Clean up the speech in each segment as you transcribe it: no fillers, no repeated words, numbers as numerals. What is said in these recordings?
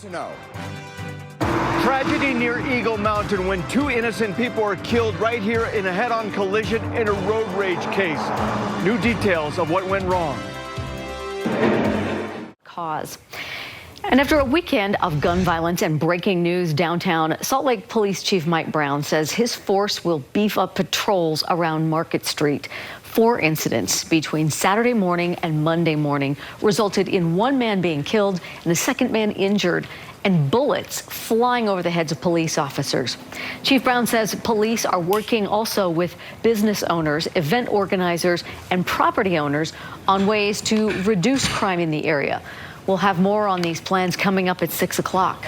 No. Tragedy near Eagle Mountain when two innocent people are killed right here in a head-on collision in a road rage case. New details of what went wrong. And after a weekend of gun violence and breaking news downtown, Salt Lake Police Chief Mike Brown says his force will beef up patrols around Market Street. 4 incidents between Saturday morning and Monday morning resulted in one man being killed and a second man injured, and bullets flying over the heads of police officers. Chief Brown says police are working also with business owners, event organizers, and property owners on ways to reduce crime in the area. We'll have more on these plans coming up at 6 o'clock.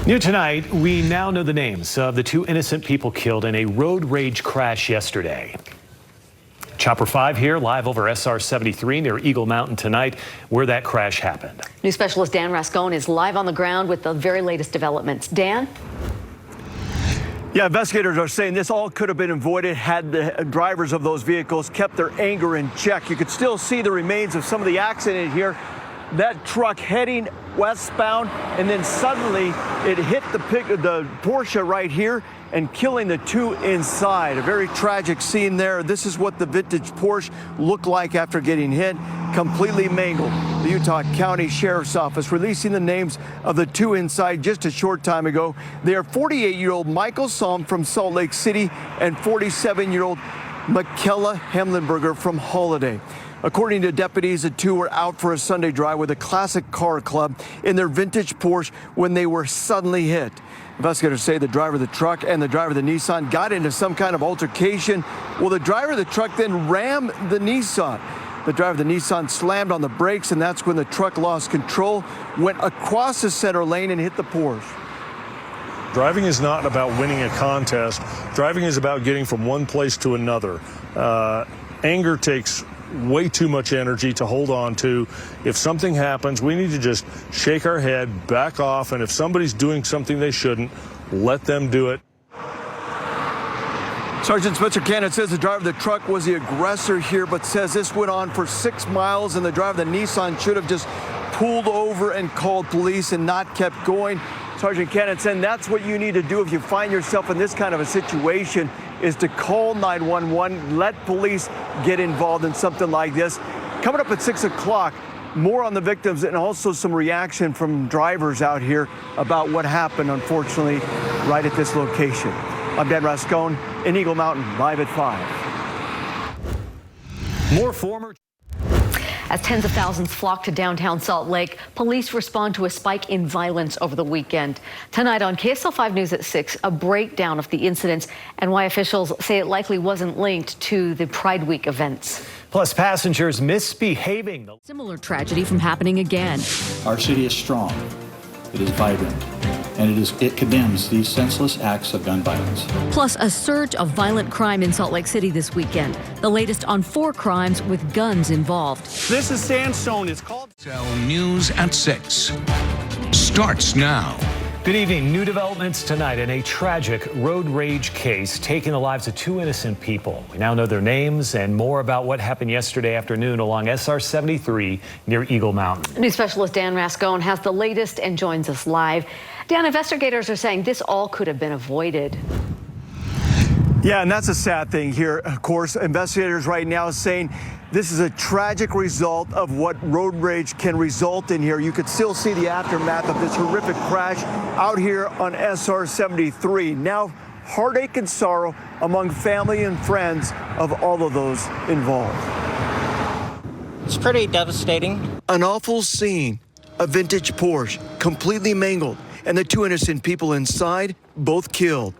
New tonight, we now know the names of the 2 innocent people killed in a road rage crash yesterday. Chopper 5 here, live over SR-73 near Eagle Mountain tonight, where that crash happened. News specialist Dan Rascone is live on the ground with the very latest developments. Dan? Yeah, investigators are saying this all could have been avoided had the drivers of those vehicles kept their anger in check. You could still see the remains of some of the accident here. That truck heading westbound, and then suddenly it hit the Porsche right here and killing the 2 inside. A very tragic scene there. This is what the vintage Porsche looked like after getting hit, completely mangled. The Utah County Sheriff's Office releasing the names of the 2 inside just a short time ago. They are 48-year-old Michael Salm from Salt Lake City and 47-year-old Michaela Hemlenberger from Holiday. According to deputies, the 2 were out for a Sunday drive with a classic car club in their vintage Porsche when they were suddenly hit. Investigators say the driver of the truck and the driver of the Nissan got into some kind of altercation. Well, the driver of the truck then rammed the Nissan. The driver of the Nissan slammed on the brakes, and that's when the truck lost control, went across the center lane and hit the Porsche. Driving is not about winning a contest. Driving is about getting from one place to another. Anger takes way too much energy to hold on to. If something happens, we need to just shake our head, back off, and if somebody's doing something they shouldn't, let them do it. Sergeant Spencer Cannon says the driver of the truck was the aggressor here, but says this went on for 6 miles and the driver of the Nissan should have just pulled over and called police and not kept going. Sergeant Cannon said that's what you need to do if you find yourself in this kind of a situation, is to call 911, let police get involved in something like this. Coming up at 6 o'clock, more on the victims and also some reaction from drivers out here about what happened, unfortunately, right at this location. I'm Dan Rascone in Eagle Mountain, live at 5. More former... As tens of thousands flock to downtown Salt Lake, police respond to a spike in violence over the weekend. Tonight on KSL-5 News at 6, a breakdown of the incidents and why officials say it likely wasn't linked to the Pride Week events. Plus, passengers misbehaving. Similar tragedy from happening again. Our city is strong, it is vibrant, and it condemns these senseless acts of gun violence. Plus, a surge of violent crime in Salt Lake City this weekend. The latest on 4 crimes with guns involved. This is Sandstone. It's called KSL News at 6 starts now. Good evening. New developments tonight in a tragic road rage case taking the lives of 2 innocent people. We now know their names and more about what happened yesterday afternoon along SR-73 near Eagle Mountain. News specialist Dan Rascone has the latest and joins us live. Dan, investigators are saying this all could have been avoided. Yeah, and that's a sad thing here. Of course, investigators right now saying this is a tragic result of what road rage can result in here. You could still see the aftermath of this horrific crash out here on SR-73. Now, heartache and sorrow among family and friends of all of those involved. It's pretty devastating. An awful scene. A vintage Porsche completely mangled, and the 2 innocent people inside both killed.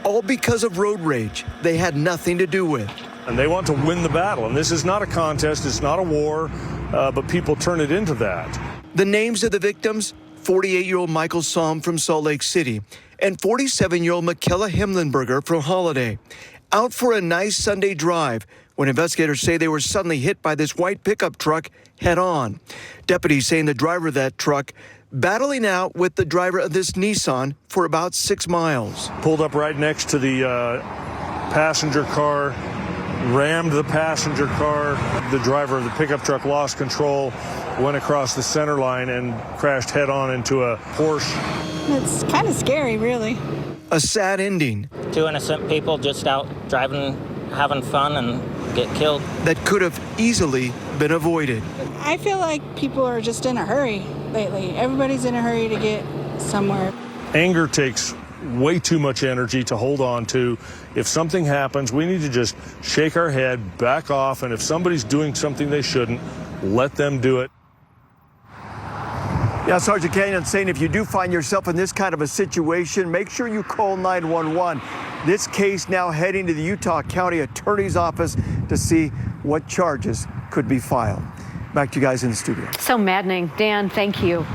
All because of road rage they had nothing to do with. And they want to win the battle. And this is not a contest, it's not a war, but people turn it into that. The names of the victims: 48-year-old Michael Salm from Salt Lake City and 47-year-old Michaela Hemlenberger from Holiday. Out for a nice Sunday drive when investigators say they were suddenly hit by this white pickup truck head on. Deputies saying the driver of that truck battling out with the driver of this Nissan for about 6 miles. Pulled up right next to the passenger car, rammed the passenger car. The driver of the pickup truck lost control, went across the center line and crashed head on into a Porsche. It's kind of scary, really. A sad ending 2 innocent people just out driving, having fun, and get killed. that could have easily been avoided. I feel like people are just in a hurry lately. Everybody's in a hurry to get somewhere. Anger takes way too much energy to hold on to. If something happens, we need to just shake our head, back off, and if somebody's doing something they shouldn't, let them do it. Yeah, Sergeant Canyon saying if you do find yourself in this kind of a situation, make sure you call 911. This case now heading to the Utah County Attorney's Office to see what charges could be filed. Back to you guys in the studio. So maddening. Dan, thank you.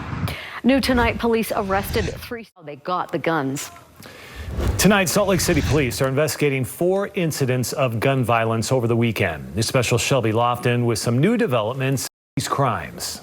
New tonight, police arrested 3. They got the guns. Tonight, Salt Lake City police are investigating 4 incidents of gun violence over the weekend. This special Shelby Lofton with some new developments on these crimes.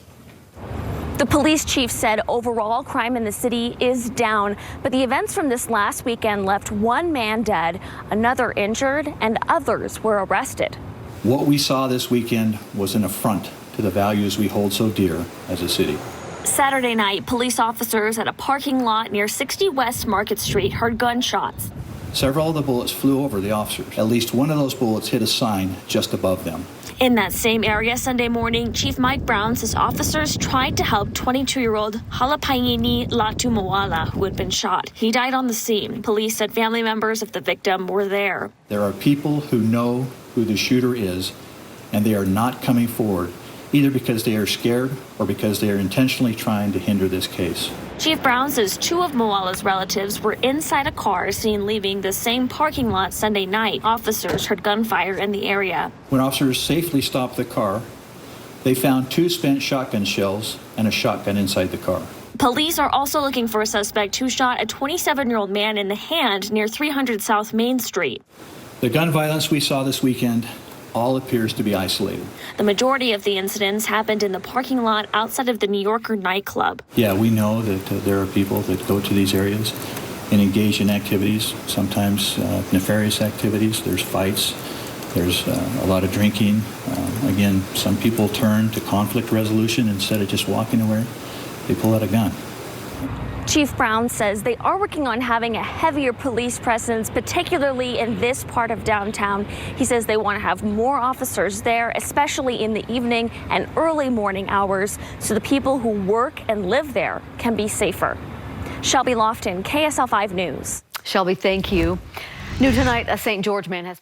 The police chief said overall crime in the city is down, but the events from this last weekend left 1 man dead, another injured, and others were arrested. What we saw this weekend was an affront to the values we hold so dear as a city. Saturday night, police officers at a parking lot near 60 West Market Street heard gunshots. Several of the bullets flew over the officers. At least one of those bullets hit a sign just above them. In that same area Sunday morning, Chief Mike Brown says officers tried to help 22-year-old Halapaini Latumoala, who had been shot. He died on the scene. Police said family members of the victim were there. There are people who know who the shooter is, and they are not coming forward, either because they are scared or because they are intentionally trying to hinder this case. Chief Brown says 2 of Moala's relatives were inside a car seen leaving the same parking lot Sunday night. Officers heard gunfire in the area. When officers safely stopped the car, they found 2 spent shotgun shells and a shotgun inside the car. Police are also looking for a suspect who shot a 27-year-old man in the hand near 300 South Main Street. The gun violence we saw this weekend all appears to be isolated. The majority of the incidents happened in the parking lot outside of the New Yorker nightclub. Yeah, we know that there are people that go to these areas and engage in activities, sometimes nefarious activities. There's fights, there's a lot of drinking. Again, some people turn to conflict resolution instead of just walking away. They pull out a gun. Chief Brown says they are working on having a heavier police presence, particularly in this part of downtown. He says they want to have more officers there, especially in the evening and early morning hours, so the people who work and live there can be safer. Shelby Lofton, KSL-5 News. Shelby, thank you. New tonight, a St. George man has